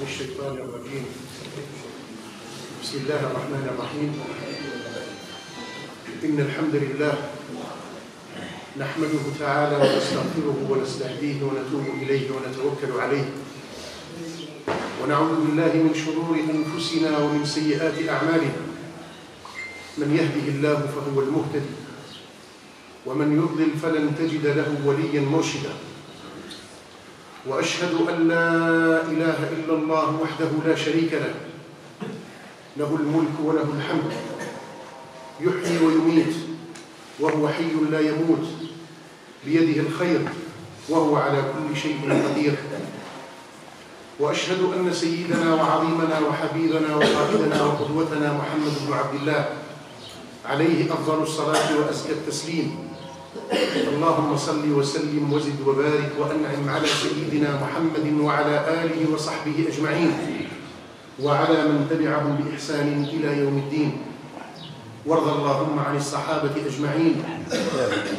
من الشيطان الرجيم. بسم الله الرحمن الرحيم. إن الحمد لله نحمده تعالى ونستغفره ونستهديه ونتوب إليه ونتوكل عليه، ونعوذ بالله من شرور أنفسنا ومن سيئات أعمالنا. من يهده الله فهو المهتدي، ومن يضلل فلن تجد له وليا مرشدا. وأشهد أن لا إله إلا الله وحده لا شريك له، له الملك وله الحمد، يحيي ويميت وهو حي لا يموت، بيده الخير وهو على كل شيء قدير. وأشهد أن سيدنا وعظيمنا وحبيبنا وقائدنا وقدوتنا محمد بن عبد الله عليه أفضل الصلاة وأزكى التسليم. اللهم صل وسلم وزد وبارك وأنعم على سيدنا محمد وعلى آله وصحبه أجمعين، وعلى من تبعهم بإحسان إلى يوم الدين. وارض اللهم عن الصحابة أجمعين،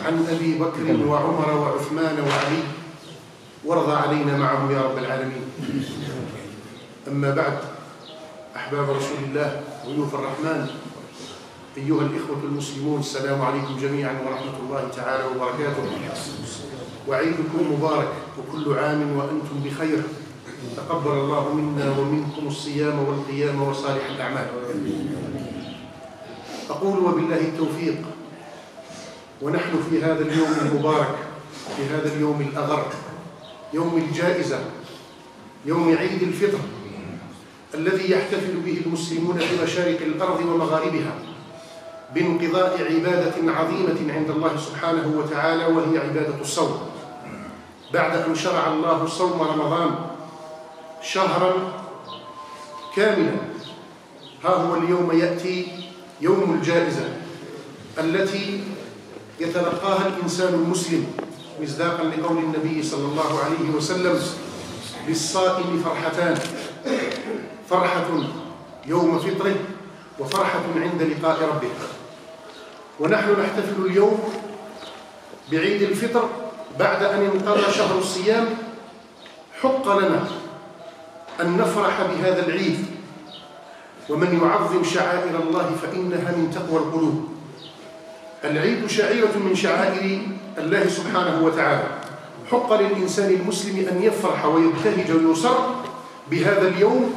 عن أبي بكر وعمر وعثمان وعلي، وارض علينا معهم يا رب العالمين. أما بعد، أحباب رسول الله ضيوف الرحمن، أيها الإخوة المسلمون، السلام عليكم جميعا ورحمة الله تعالى وبركاته. وعيدكم مبارك، وكل عام وأنتم بخير. تقبل الله منا ومنكم الصيام والقيام وصالح الأعمال. أقول وبالله التوفيق، ونحن في هذا اليوم المبارك، في هذا اليوم الأغر، يوم الجائزة، يوم عيد الفطر، الذي يحتفل به المسلمون في مشارق الأرض ومغاربها بانقضاء عبادة عظيمة عند الله سبحانه وتعالى، وهي عبادة الصوم. بعد أن شرع الله صوم رمضان شهرا كاملا، ها هو اليوم يأتي يوم الجائزة التي يتلقاها الإنسان المسلم، مصداقا لقول النبي صلى الله عليه وسلم: للصائم فرحتان، فرحة يوم فطره وفرحة عند لقاء ربه. ونحن نحتفل اليوم بعيد الفطر بعد أن انقضى شهر الصيام. حق لنا أن نفرح بهذا العيد، ومن يعظم شعائر الله فإنها من تقوى القلوب. العيد شعيرة من شعائر الله سبحانه وتعالى. حق للإنسان المسلم أن يفرح ويبتهج ويسر بهذا اليوم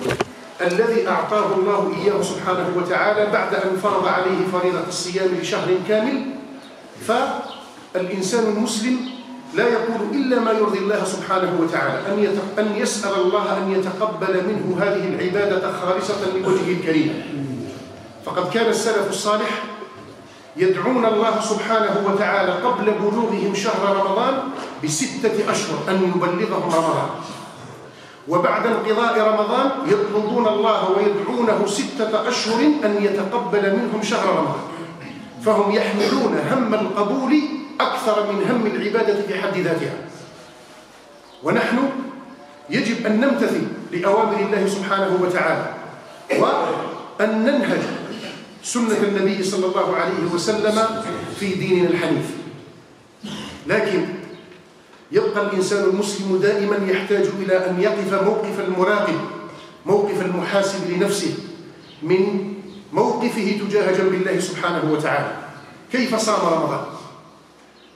الذي أعطاه الله إياه سبحانه وتعالى بعد أن فرض عليه فريضة الصيام لشهر كامل. فالإنسان المسلم لا يقول إلا ما يرضي الله سبحانه وتعالى، أن يسأل الله أن يتقبل منه هذه العبادة خالصة لوجهه الكريم. فقد كان السلف الصالح يدعون الله سبحانه وتعالى قبل بلوغهم شهر رمضان ب6 أشهر أن يبلغهم رمضان، وبعد انقضاء رمضان يطلبون الله ويدعونه 6 أشهر أن يتقبل منهم شهر رمضان. فهم يحملون هم القبول أكثر من هم العبادة في حد ذاتها. ونحن يجب أن نمتثل لأوامر الله سبحانه وتعالى، وأن ننهج سنة النبي صلى الله عليه وسلم في ديننا الحنيف. لكن يبقى الإنسان المسلم دائما يحتاج إلى أن يقف موقف المراقب، موقف المحاسب لنفسه من موقفه تجاه جنب الله سبحانه وتعالى. كيف صام رمضان؟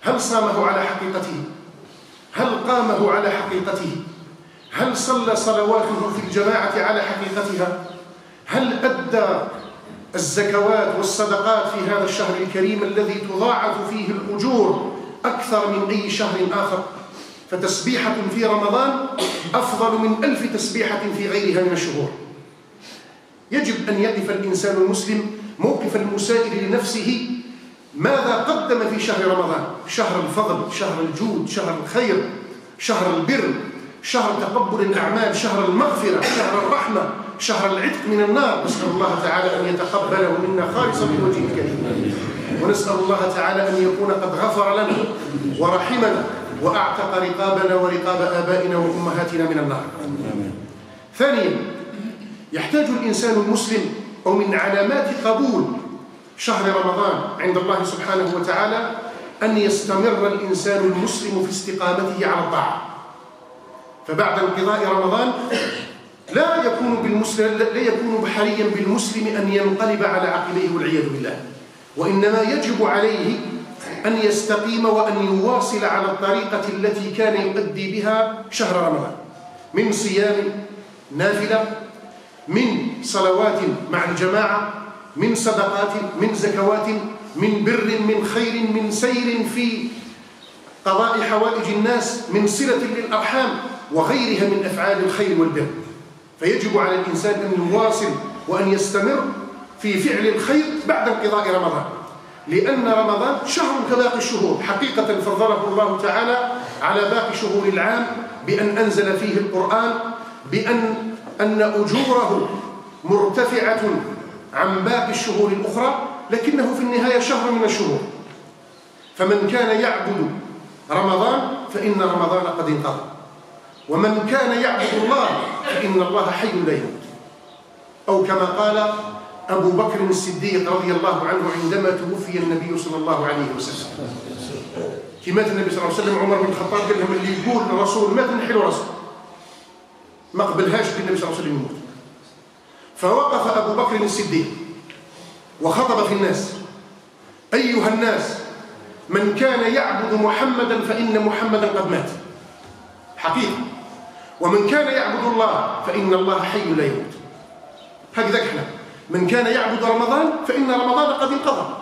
هل صامه على حقيقته؟ هل قامه على حقيقته؟ هل صلى صلواته في الجماعة على حقيقتها؟ هل أدى الزكوات والصدقات في هذا الشهر الكريم الذي تضاعف فيه الأجور أكثر من أي شهر آخر؟ فتسبيحة في رمضان أفضل من 1000 تسبيحة في غيرها من الشهور. يجب أن يقف الإنسان المسلم موقف المسائل لنفسه: ماذا قدم في شهر رمضان؟ شهر الفضل، شهر الجود، شهر الخير، شهر البر، شهر تقبل الأعمال، شهر المغفرة، شهر الرحمة، شهر العتق من النار. نسأل الله تعالى أن يتقبله منا خالصا بوجهه الكريم، ونسأل الله تعالى أن يكون قد غفر لنا ورحمنا وأعتق رقابنا ورقاب آبائنا وأمهاتنا من النار. ثانيا، يحتاج الإنسان المسلم، أو من علامات قبول شهر رمضان عند الله سبحانه وتعالى، أن يستمر الإنسان المسلم في استقامته على الطاعة. فبعد انقضاء رمضان لا يكون حريا بالمسلم أن ينقلب على عقبيه والعياذ بالله، وإنما يجب عليه أن يستقيم وأن يواصل على الطريقة التي كان يؤدي بها شهر رمضان من صيام نافلة، من صلوات مع الجماعة، من صدقات، من زكوات، من بر، من خير، من سير في قضاء حوائج الناس، من صلة للأرحام وغيرها من أفعال الخير والبر. فيجب على الإنسان أن يواصل وأن يستمر في فعل الخير بعد انقضاء رمضان، لأن رمضان شهر كباقي الشهور. حقيقة فضله الله تعالى على باقي شهور العام بأن أنزل فيه القرآن، بأن أجوره مرتفعة عن باقي الشهور الأخرى، لكنه في النهاية شهر من الشهور. فمن كان يعبد رمضان فإن رمضان قد انقضى، ومن كان يعبد الله فإن الله حي لا يموت. أو كما قال أبو بكر الصديق رضي الله عنه عندما توفي النبي صلى الله عليه وسلم. كي مات النبي صلى الله عليه وسلم، عمر بن الخطاب قال لهم اللي يقول الرسول مات نحلوا راسه، ما قبلهاش النبي صلى الله عليه وسلم يموت. فوقف أبو بكر الصديق وخطب في الناس: أيها الناس، من كان يعبد محمدا فإن محمدا قد مات حقيقة، ومن كان يعبد الله فإن الله حي لا يموت. هكذا احنا من كان يعبد رمضان فإن رمضان قد انقضى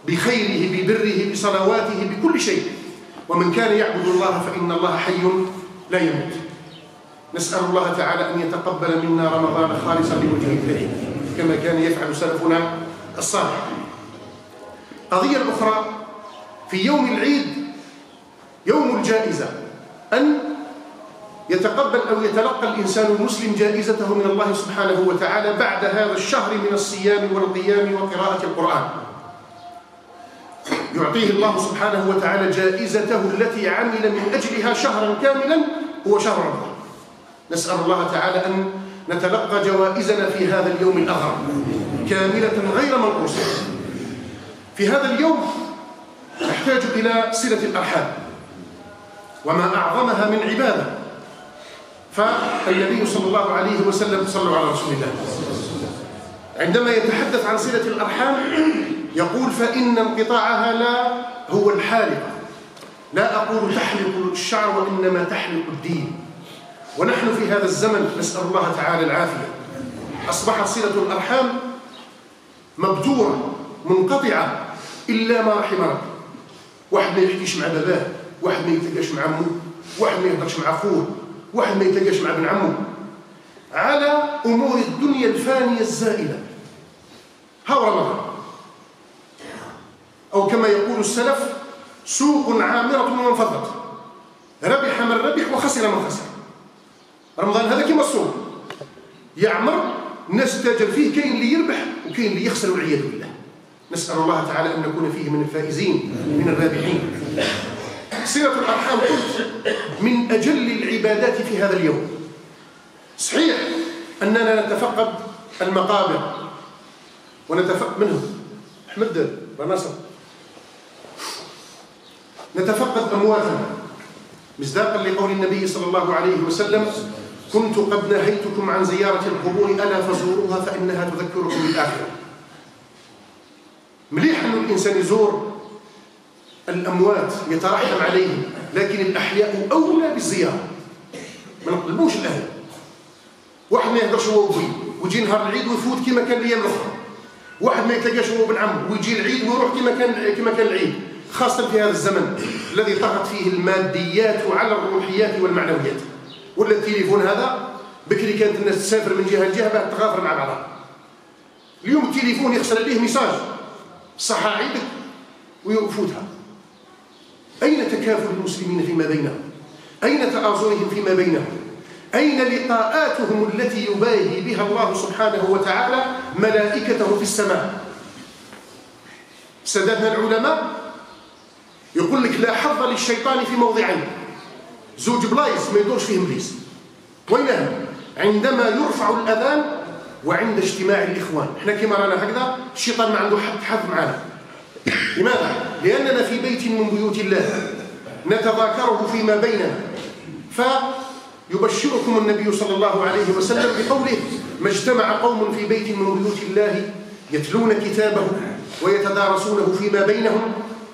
بخيره ببره بصلواته بكل شيء، ومن كان يعبد الله فإن الله حي لا يموت. نسأل الله تعالى أن يتقبل منا رمضان خالصا لوجهه الكريم كما كان يفعل سلفنا الصالح. قضية أخرى في يوم العيد، يوم الجائزة، أن يتقبل أو يتلقى الإنسان المسلم جائزته من الله سبحانه وتعالى بعد هذا الشهر من الصيام والقيام وقراءة القرآن. يعطيه الله سبحانه وتعالى جائزته التي عمل من أجلها شهرا كاملا، هو شهر رمضان. نسأل الله تعالى أن نتلقى جوائزنا في هذا اليوم الأغر كاملة غير منقوصة. في هذا اليوم نحتاج إلى صلة الأرحام، وما أعظمها من عبادة. فالنبي صلى الله عليه وسلم، صلوا على رسول الله، عندما يتحدث عن صلة الأرحام يقول: فإن انقطاعها لا هو الحالق، لا أقول تحلق الشعر وإنما تحلق الدين. ونحن في هذا الزمن نسأل الله تعالى العافية، أصبحت صلة الأرحام مبتورة منقطعة إلا ما رحم ربي. واحد ما يحكيش مع باباه، واحد ما يتلاقاش مع عمه، واحد ما يهضرش مع أخوه، واحد ما يتلاقاش مع ابن عمه، على أمور الدنيا الفانية الزائلة. هاو رمضان، أو كما يقول السلف: سوق عامرة وانفضت، ربح من ربح وخسر من خسر. رمضان هذا كما السوق يعمر، الناس تتاجر فيه، كاين اللي يربح وكاين اللي يخسر والعياذ بالله. نسأل الله تعالى أن نكون فيه من الفائزين من الرابحين. صلة الأرحام قلت من أجل العبادات في هذا اليوم. صحيح أننا نتفقد المقابر ونتفقد منهم أحمد ونصر، نتفقد أمواتنا مصداقا لقول النبي صلى الله عليه وسلم: كنت قد نهيتكم عن زيارة القبور ألا فزوروها فإنها تذكركم بالآخرة. مليح أن الإنسان يزور الأموات يترحم عليهم، لكن الأحياء أولى بالزيارة. ما نقلبوش الأهل. واحد ما يهدرش هو وبويه ويجي نهار العيد ويفوت كما كان الأيام الأخرى. واحد ما يتلاقاش هو وابن عمه ويجي العيد ويروح كما كان العيد، خاصة في هذا الزمن الذي طغت فيه الماديات على الروحيات والمعنويات. ولا التليفون هذا، بكري كانت الناس تسافر من جهة لجهة باه تغافر مع بعضها. اليوم التليفون يخسر عليه ميساج صحة عيدك ويفوتها. أين تكافل المسلمين فيما بينهم؟ أين تآزرهم فيما بينهم؟ أين لقاءاتهم التي يباهي بها الله سبحانه وتعالى ملائكته في السماء؟ سادتنا العلماء يقول لك: لا حظ للشيطان في موضعين، زوج بلايص ما يدورش فيهم إبليس. وينهم؟ عندما يرفع الأذان وعند اجتماع الإخوان. احنا كما رانا هكذا الشيطان ما عنده حظ معنا. لماذا؟ لأننا في بيت من بيوت الله نتذاكره فيما بيننا، يبشركم النبي صلى الله عليه وسلم بقوله: ما اجتمع قوم في بيت من بيوت الله يتلون كتابه ويتدارسونه فيما بينهم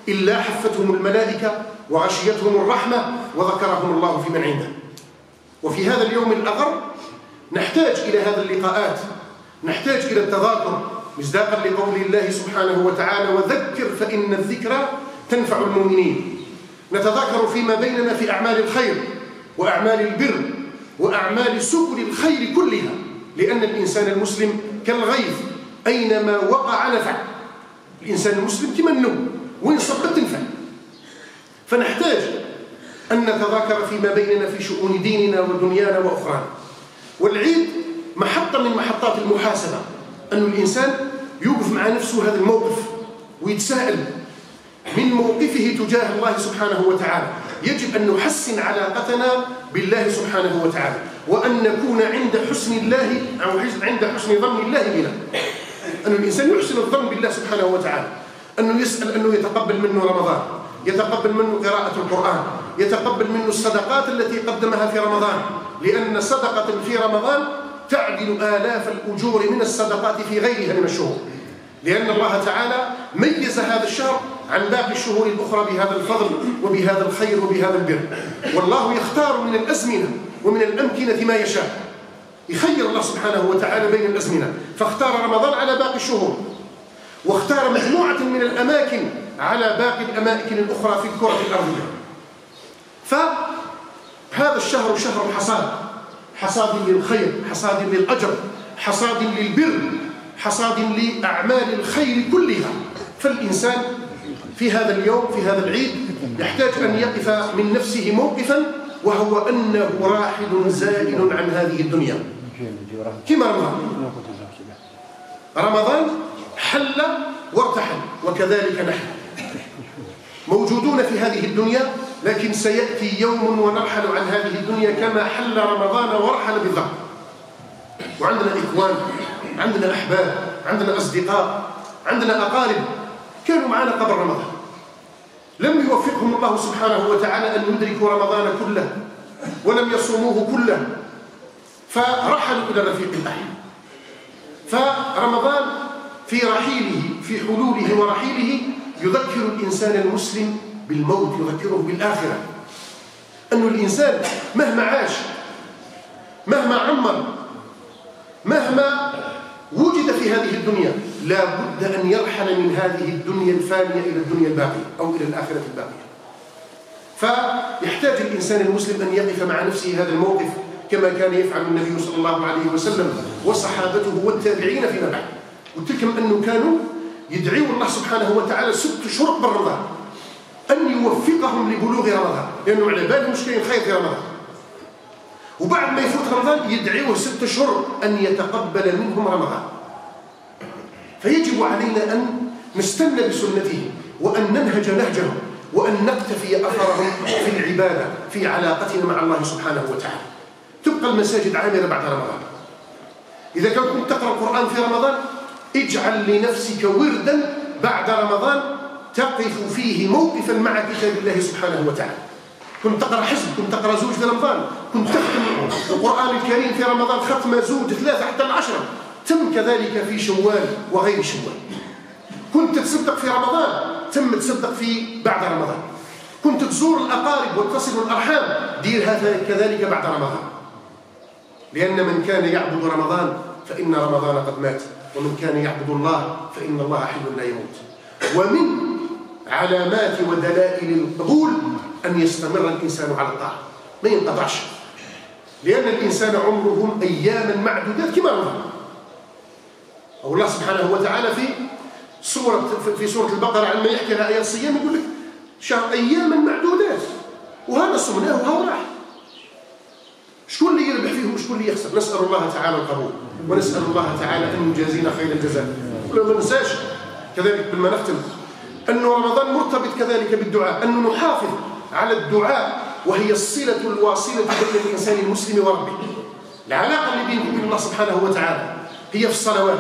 إلا حفتهم الملائكة وغشيتهم الرحمة وذكرهم الله في من عنده. وفي هذا اليوم الأغر نحتاج إلى هذه اللقاءات، نحتاج إلى التذاكر مصداقا لقول الله سبحانه وتعالى: وذكر فإن الذكرى تنفع المؤمنين. نتذاكر فيما بيننا في أعمال الخير وأعمال البر وأعمال سبل الخير كلها، لأن الإنسان المسلم كالغيث أينما وقع نفع. الإنسان المسلم كما النوم، وين صبت تنفع. فنحتاج أن نتذاكر فيما بيننا في شؤون ديننا ودنيانا وأخرانا. والعيد محطة من محطات المحاسبة، أن الإنسان يوقف مع نفسه هذا الموقف ويتساءل من موقفه تجاه الله سبحانه وتعالى. يجب أن نحسن علاقتنا بالله سبحانه وتعالى، وأن نكون عند حسن الله أو عند حسن ظن الله بنا. أن الإنسان يحسن الظن بالله سبحانه وتعالى، أنه يسأل أنه يتقبل منه رمضان، يتقبل منه قراءة القرآن، يتقبل منه الصدقات التي قدمها في رمضان، لأن صدقة في رمضان تعدل آلاف الأجور من الصدقات في غيرها من الشهور، لأن الله تعالى ميز هذا الشهر عن باقي الشهور الأخرى بهذا الفضل وبهذا الخير وبهذا البر. والله يختار من الأزمنة ومن الأمكنة ما يشاء، يخير الله سبحانه وتعالى بين الأزمنة، فاختار رمضان على باقي الشهور، واختار مجموعة من الأماكن على باقي الأماكن الأخرى في الكرة الأرضية. فهذا الشهر شهر حصاد، حصاد للخير، حصاد للأجر، حصاد للبر، حصاد لأعمال الخير كلها. فالإنسان في هذا اليوم، في هذا العيد، يحتاج أن يقف من نفسه موقفا، وهو أنه راحل زائل عن هذه الدنيا. كما رمضان حل وارتحل، وكذلك نحن موجودون في هذه الدنيا، لكن سيأتي يوم ونرحل عن هذه الدنيا كما حل رمضان ورحل بالضبط. وعندنا إخوان، عندنا أحباب، عندنا أصدقاء، عندنا أقارب كانوا معنا قبل رمضان، لم يوفقهم الله سبحانه وتعالى أن يدركوا رمضان كله ولم يصوموه كله، فرحلوا إلى الرفيق الأعلى. فرمضان في رحيله، في حلوله ورحيله، يذكر الإنسان المسلم بالموت، يذكره بالآخرة. أن الإنسان مهما عاش، مهما عمر، مهما وجد في هذه الدنيا، لا بد أن يرحل من هذه الدنيا الفانية إلى الدنيا الباقية أو إلى الآخرة الباقية. فيحتاج الإنسان المسلم أن يقف مع نفسه هذا الموقف كما كان يفعل النبي صلى الله عليه وسلم وصحابته والتابعين فيما بعد. قلت لكم أنه كانوا يدعوا الله سبحانه وتعالى 6 أشهر قبل رمضان أن يوفقهم لبلوغ رمضان، لأنه على بالهم مش كاين خير في رمضان. وبعد ما يفوت رمضان يدعوه 6 أشهر أن يتقبل منهم رمضان. فيجب علينا أن نستنى بسنته، وأن ننهج نهجهم، وأن نقتفي أثرهم في العبادة، في علاقتنا مع الله سبحانه وتعالى. تبقى المساجد عامرة بعد رمضان. إذا كنت تقرأ القرآن في رمضان، اجعل لنفسك وردا بعد رمضان تقف فيه موقفا مع كتاب الله سبحانه وتعالى. كنت تقرأ حزب، كنت تقرأ زوج في رمضان، كنت تختم القرآن الكريم في رمضان ختمة زوج 3 حتى 10. تم كذلك في شوال وغير شوال. كنت تصدق في رمضان، تم تصدق في بعد رمضان. كنت تزور الأقارب وتصل الأرحام، دير هذا كذلك بعد رمضان. لأن من كان يعبد رمضان فإن رمضان قد مات، ومن كان يعبد الله فإن الله حي لا يموت. ومن علامات ودلائل القبول أن يستمر الإنسان على الطاعة، ما ينقطعش، لأن الإنسان عمره أياما معدودات كما رمضان. الله سبحانه وتعالى في سورة البقرة عندما يحكي لها آيات الصيام يقول لك شهر أياما معدودات، وهذا صمناه وهذا راح. شكون اللي يربح فيه وشكون اللي يخسر؟ نسأل الله تعالى القبول، ونسأل الله تعالى أن يجازينا خير الجزاء. ولو ما ننساش كذلك بالما نختم أن رمضان مرتبط كذلك بالدعاء، أن نحافظ على الدعاء، وهي الصلة الواصلة بين الإنسان المسلم وربه. العلاقة اللي بينه وبين الله سبحانه وتعالى هي في الصلوات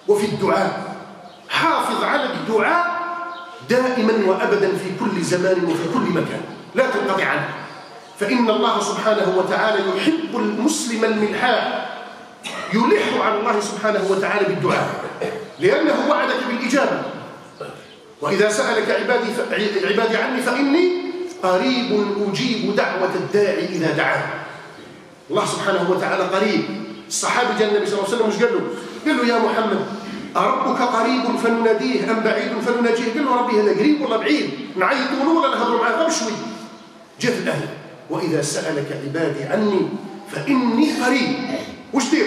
وفي الدعاء. حافظ على الدعاء دائما وأبدا في كل زمان وفي كل مكان، لا تنقطع عنه. فإن الله سبحانه وتعالى يحب المسلم الملحاء يلح على الله سبحانه وتعالى بالدعاء، لأنه وعدك بالإجابة. وإذا سألك عبادي عني فإني قريب أجيب دعوة الداعي إذا دعان. الله سبحانه وتعالى قريب. الصحابي جاء النبي صلى الله عليه وسلم مش قال له يا محمد أربك قريب فنناديه أم بعيد فنناجيه؟ قال له ربي هذا قريب ولا بعيد؟ نعيط له ولا نهضر معاه؟ غير شوي. جاءت الآية وإذا سألك عبادي عني فإني قريب. وش دير؟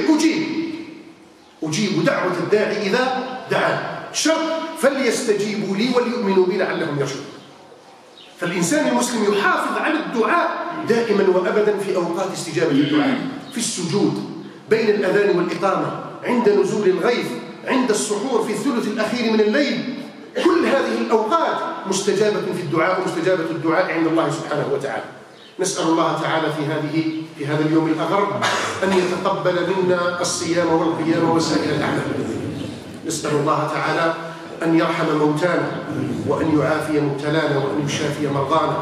أجيب دعوة الداعي إذا دعان. شرط فليستجيبوا لي وليؤمنوا بي لعلهم يرشدون. فالإنسان المسلم يحافظ على الدعاء دائما وأبدا في أوقات استجابة الدعاء، في السجود، بين الأذان والإقامة، عند نزول الغيث، عند السحور في الثلث الأخير من الليل. كل هذه الأوقات مستجابة في الدعاء، ومستجابة الدعاء عند الله سبحانه وتعالى. نسأل الله تعالى في هذا اليوم الأغر أن يتقبل منا الصيام والقيام وسائر الأعمال. نسأل الله تعالى أن يرحم موتانا، وأن يعافي مبتلانا، وأن يشافي مرضانا،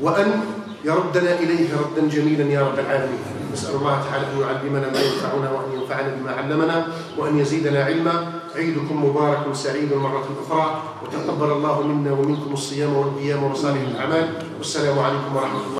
وأن يردنا إليه ردا جميلا يا رب العالمين. نسأل الله تعالى أن يعلمنا ما ينفعنا، وأن ينفعنا بما علمنا، وأن يزيدنا علما. عيدكم مبارك سعيد مرة أخرى، وتقبل الله منا ومنكم الصيام والقيام وصالح الأعمال. والسلام عليكم ورحمة الله.